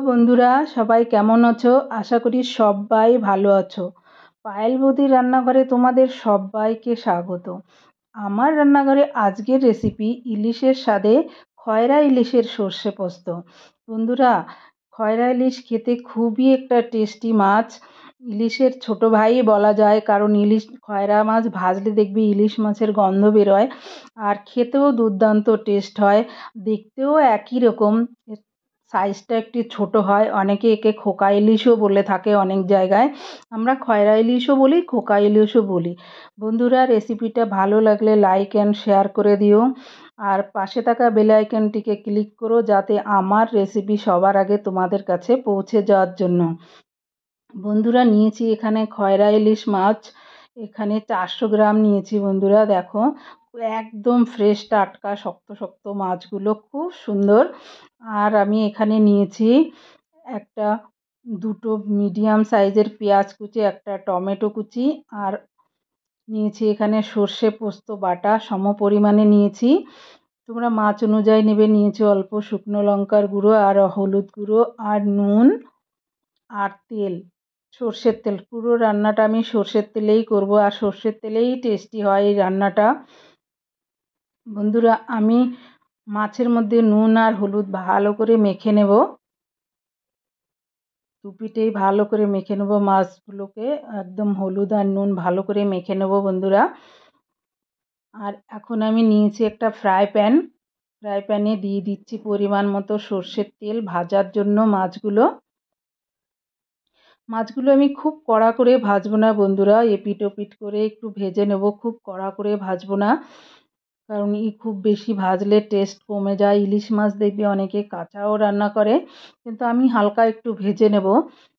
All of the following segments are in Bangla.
বন্ধুরা, সবাই কেমন আছো? আশা করি সবাই ভালো আছো। পায়েল বৌদির রান্নাঘরে তোমাদের সবাইকে স্বাগত। আমার রান্নাঘরে আজকের রেসিপি ইলিশের স্বাদে খয়রা ইলিশের সর্ষে পোস্ত। বন্ধুরা, খয়রা ইলিশ খেতে খুবই একটা টেস্টি মাছ। ইলিশের ছোট ভাই বলা যায়, কারণ ইলিশ খয়রা মাছ ভাজলে দেখবি ইলিশ মাছের গন্ধ বেরোয়। আর খেতেও দুর্দান্ত টেস্ট হয়, দেখতেও একই রকম। সাইজটা একটু ছোট হয়, অনেকে একে খোকা ইলিশও বলে থাকে অনেক জায়গায়। আমরা খয়রা ইলিশও বলি, খোকা ইলিশও বলি। বন্ধুরা, রেসিপিটা ভালো লাগলে লাইক অ্যান্ড শেয়ার করে দিও, আর পাশে থাকা বেল আইকনটিকে ক্লিক করো যাতে আমার রেসিপি সবার আগে তোমাদের কাছে পৌঁছে যাওয়ার জন্য। বন্ধুরা, নিয়েছি এখানে খয়রা ইলিশ মাছ, এখানে 400 গ্রাম নিয়েছি। বন্ধুরা দেখো, একদম ফ্রেশ টাটকা শক্ত শক্ত মাছগুলো, খুব সুন্দর। আর আমি এখানে নিয়েছি একটা দুটো মিডিয়াম সাইজের পেঁয়াজ কুচি, একটা টমেটো কুচি, আর নিয়েছি এখানে সর্ষে পোস্ত বাটা সম পরিমাণে নিয়েছি। তোমরা মাছ অনুযায়ী নেবে। নিয়েছি অল্প শুকনো লঙ্কার গুঁড়ো আর হলুদ গুঁড়ো আর নুন আর তেল, সর্ষের তেল। পুরো রান্নাটা আমি সর্ষের তেলেই করব, আর সর্ষের তেলেই টেস্টি হয় এই রান্নাটা। বন্ধুরা, আমি মাছের মধ্যে নুন আর হলুদ ভালো করে মেখে নেব। দুপিঠেই ভালো করে মেখে নেব মাছগুলোকে, একদম হলুদ আর নুন ভালো করে মেখে নেব বন্ধুরা। আর এখন আমি নিয়েছি একটা ফ্রাই প্যানে দিয়ে দিচ্ছি পরিমাণ মতো সর্ষের তেল ভাজার জন্য মাছগুলো আমি খুব কড়া করে ভাজবো না বন্ধুরা, এপিট ওপিট করে একটু ভেজে নেব, খুব কড়া করে ভাজবো না, কারণ খুব বেশি ভাজলে টেস্ট কমে যায়। ইলিশ মাছ দেখবি অনেকে কাঁচাও রান্না করে, কিন্তু আমি হালকা একটু ভেজে নেব,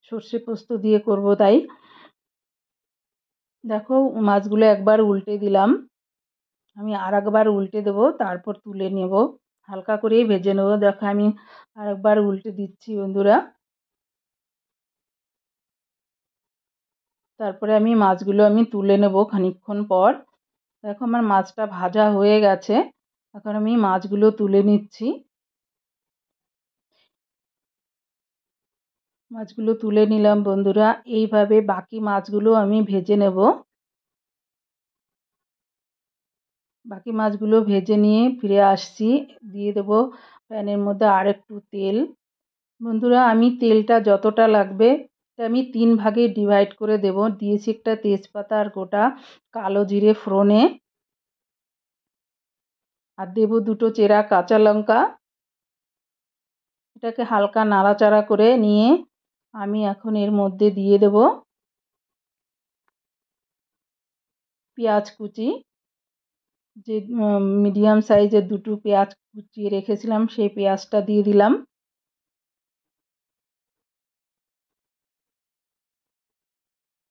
সর্ষে পোস্ত দিয়ে করব তাই। দেখো, মাছগুলো একবার উল্টে দিলাম, আমি আর একবার উল্টে দেবো, তারপর তুলে নেব। হালকা করেই ভেজে নেব। দেখো, আমি আর একবার উল্টে দিচ্ছি বন্ধুরা। তারপরে মাছগুলো আমি তুলে নেব খানিকক্ষণ পর। দেখো, আমার মাছটা ভাজা হয়ে গেছে, এখন আমি মাছগুলো তুলে নিচ্ছি। মাছগুলো তুলে নিলাম বন্ধুরা। এইভাবে বাকি মাছগুলো আমি ভেজে নেব। বাকি মাছগুলো ভেজে নিয়ে ফিরে আসছি, দিয়ে দেবো প্যানের মধ্যে আর একটু তেল। বন্ধুরা, আমি তেলটা যতটা লাগবে আমি 3 ভাগে ডিভাইড করে দেব। দিয়েছি একটা তেজপাতা আর গোটা কালো জিরে ফোড়নে, আর দেব 2টো চেরা কাঁচা লঙ্কা। এটাকে হালকা নাড়াচাড়া করে নিয়ে আমি এখন এর মধ্যে দিয়ে দেব পেঁয়াজ কুচি। যে মিডিয়াম সাইজের 2টো পেঁয়াজ কুচিয়ে রেখেছিলাম, সেই পেঁয়াজটা দিয়ে দিলাম।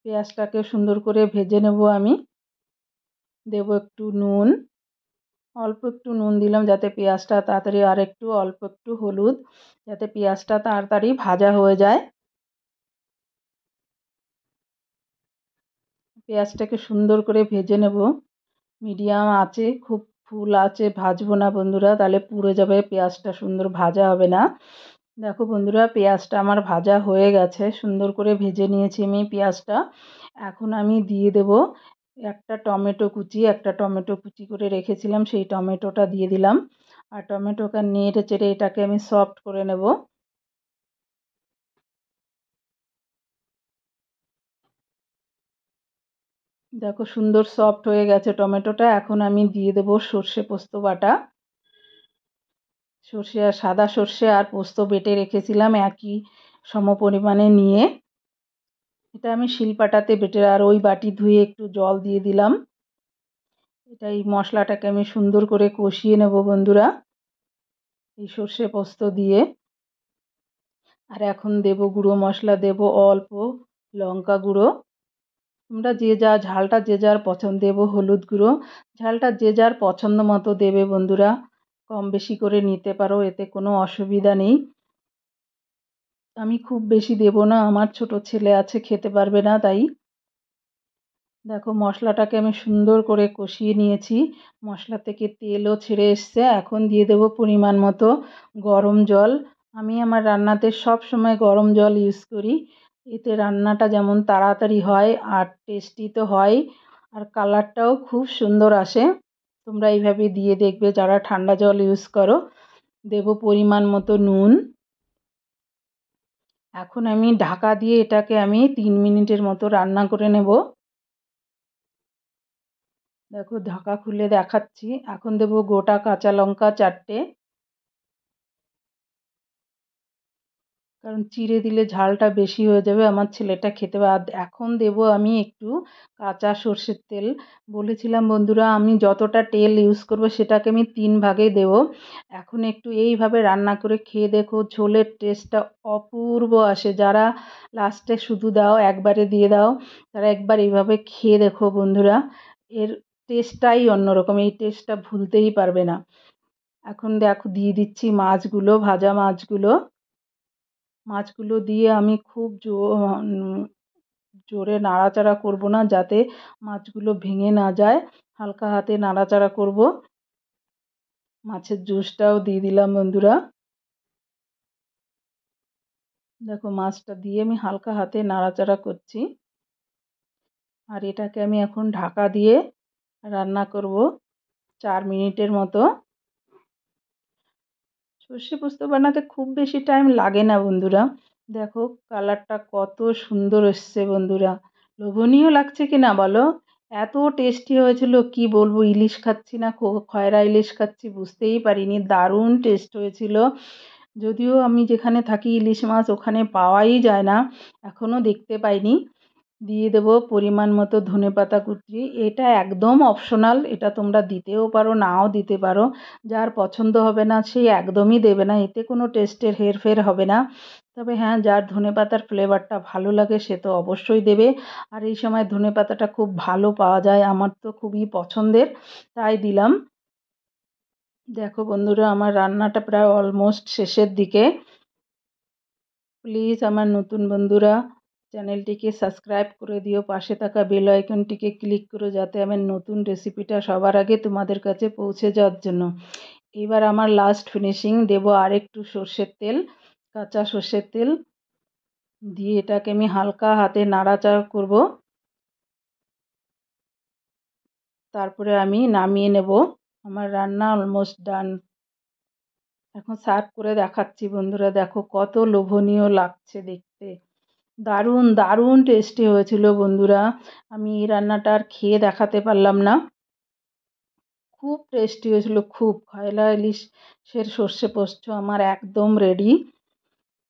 পেঁয়াজটাকে সুন্দর করে ভেজে নেব আমি। দেব একটু নুন, অল্প একটু নুন দিলাম যাতে পেঁয়াজটা তাড়াতাড়ি, আর একটু অল্প একটু হলুদ, যাতে পেঁয়াজটা তাড়াতাড়ি ভাজা হয়ে যায়। পেঁয়াজটাকে সুন্দর করে ভেজে নেব মিডিয়াম আঁচে, খুব ফুল আঁচে ভাজবো না বন্ধুরা, তাহলে পুড়ে যাবে, পেঁয়াজটা সুন্দর ভাজা হবে না। দেখো বন্ধুরা, পেঁয়াজটা আমার ভাজা হয়ে গেছে, সুন্দর করে ভেজে নিয়েছি আমি পেঁয়াজটা। এখন আমি দিয়ে দেব একটা টমেটো কুচি করে রেখেছিলাম, সেই টমেটোটা দিয়ে দিলাম। আর টমেটোকে নেড়ে চেড়ে এটাকে আমি সফট করে নেব। দেখো, সুন্দর সফট হয়ে গেছে টমেটোটা। এখন আমি দিয়ে দেব সর্ষে পোস্ত বাটা। সর্ষে আর সাদা সর্ষে আর পোস্ত বেটে রেখেছিলাম একই সমপরিমাণে নিয়ে, এটা আমি শিলপাটাতে বেটে, আর ওই বাটি ধুয়ে একটু জল দিয়ে দিলাম। এটা এই মশলাটাকে আমি সুন্দর করে কষিয়ে নেব বন্ধুরা, এই সর্ষে পোস্ত দিয়ে। আর এখন দেব গুঁড়ো মশলা, দেব অল্প লঙ্কা গুঁড়ো। তোমরা যে যা ঝালটা যে যার পছন্দ, দেব হলুদ গুঁড়ো, ঝালটা যে যার পছন্দ মতো দেবে বন্ধুরা, কম বেশি করে নিতে পারো, এতে কোনো অসুবিধা নেই। আমি খুব বেশি দেব না, আমার ছোট ছেলে আছে, খেতে পারবে না, তাই। দেখো, মশলাটাকে আমি সুন্দর করে কষিয়ে নিয়েছি, মশলা থেকে তেলও ছেড়ে এসছে। এখন দিয়ে দেব পরিমাণ মতো গরম জল, আমি আমার রান্নাতে সব সময় গরম জল ইউজ করি, এতে রান্নাটা যেমন তাড়াতাড়ি হয় আর টেস্টি তো হয়, আর কালারটাও খুব সুন্দর আসে। তোমরা এইভাবে দিয়ে দেখবে যারা ঠান্ডা জল ইউজ করো। দেব পরিমাণ মতো নুন। এখন আমি ঢাকা দিয়ে এটাকে আমি 3 মিনিটের মতো রান্না করে নেব। দেখো ঢাকা খুলে দেখাচ্ছি। এখন দেব গোটা কাঁচা লঙ্কা 4টে, কারণ চিড়ে দিলে ঝালটা বেশি হয়ে যাবে, আমার ছেলেটা খেতে পারে। আর এখন দেব আমি একটু কাঁচা সর্ষের তেল। বলেছিলাম বন্ধুরা আমি যতটা তেল ইউজ করব সেটাকে আমি 3 ভাগে দেব। এখন একটু এইভাবে রান্না করে খেয়ে দেখো, ঝোলের টেস্টটা অপূর্ব আসে। যারা লাস্টে শুধু দাও, একবারে দিয়ে দাও, তারা একবার এইভাবে খেয়ে দেখো বন্ধুরা, এর টেস্টটাই অন্যরকম, এই টেস্টটা ভুলতেই পারবে না। এখন দেখো দিয়ে দিচ্ছি মাছগুলো, ভাজা মাছগুলো। মাছগুলো দিয়ে আমি খুব জোরে নাড়াচাড়া করব না, যাতে মাছগুলো ভেঙে না যায়। হালকা হাতে নাড়াচাড়া করব। মাছের জুসটাও দিয়ে দিলাম বন্ধুরা। দেখো মাছটা দিয়ে আমি হালকা হাতে নাড়াচাড়া করছি। আর এটাকে আমি এখন ঢাকা দিয়ে রান্না করব 4 মিনিটের মতো। সর্ষে পোস্ত বানাতে খুব বেশি টাইম লাগে না বন্ধুরা। দেখো কালারটা কত সুন্দর এসছে বন্ধুরা, লোভনীয় লাগছে কি না বলো? এত টেস্টি হয়েছিল কি বলবো, ইলিশ খাচ্ছি না খয়রা ইলিশ খাচ্ছি বুঝতেই পারিনি, দারুণ টেস্ট হয়েছিল। যদিও আমি যেখানে থাকি ইলিশ মাছ ওখানে পাওয়াই যায় না, এখনও দেখতে পাইনি। দিয়ে দেবো পরিমাণ মতো ধনেপাতা কুচি। এটা একদম অপশনাল, এটা তোমরা দিতেও পারো নাও দিতে পারো। যার পছন্দ হবে না সে একদমই দেবে না, এতে কোনো টেস্টের হেরফের হবে না। তবে হ্যাঁ, যার ধনেপাতার ফ্লেভারটা ভালো লাগে সে তো অবশ্যই দেবে। আর এই সময় ধনেপাতাটা খুব ভালো পাওয়া যায়, আমার তো খুবই পছন্দের, তাই দিলাম। দেখো বন্ধুরা আমার রান্নাটা প্রায় অলমোস্ট শেষের দিকে। প্লিজ আমার নতুন বন্ধুরা চ্যানেলটিকে সাবস্ক্রাইব করে দিও, পাশে থাকা বেল আইকনটিকে ক্লিক করো, যাতে আমার নতুন রেসিপিটা সবার আগে তোমাদের কাছে পৌঁছে যাওয়ার জন্য। এবার আমার লাস্ট ফিনিশিং দেব আর একটু সর্ষের তেল, কাঁচা সর্ষের তেল দিয়ে এটাকে আমি হালকা হাতে নাড়াচাড়া করব। তারপরে আমি নামিয়ে নেব। আমার রান্না অলমোস্ট ডান। এখন সার্ভ করে দেখাচ্ছি বন্ধুরা, দেখো কত লোভনীয় লাগছে দেখতে। দারুণ দারুণ টেস্টি হয়েছিল বন্ধুরা। আমি এই রান্নাটা আর খেয়ে দেখাতে পারলাম না, খুব টেস্টি হয়েছিল খুব। খয়লা ইলিশের সর্ষে পোস্ত আমার একদম রেডি।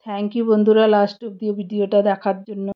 থ্যাংক ইউ বন্ধুরা লাস্ট অব্দি ভিডিওটা দেখার জন্য।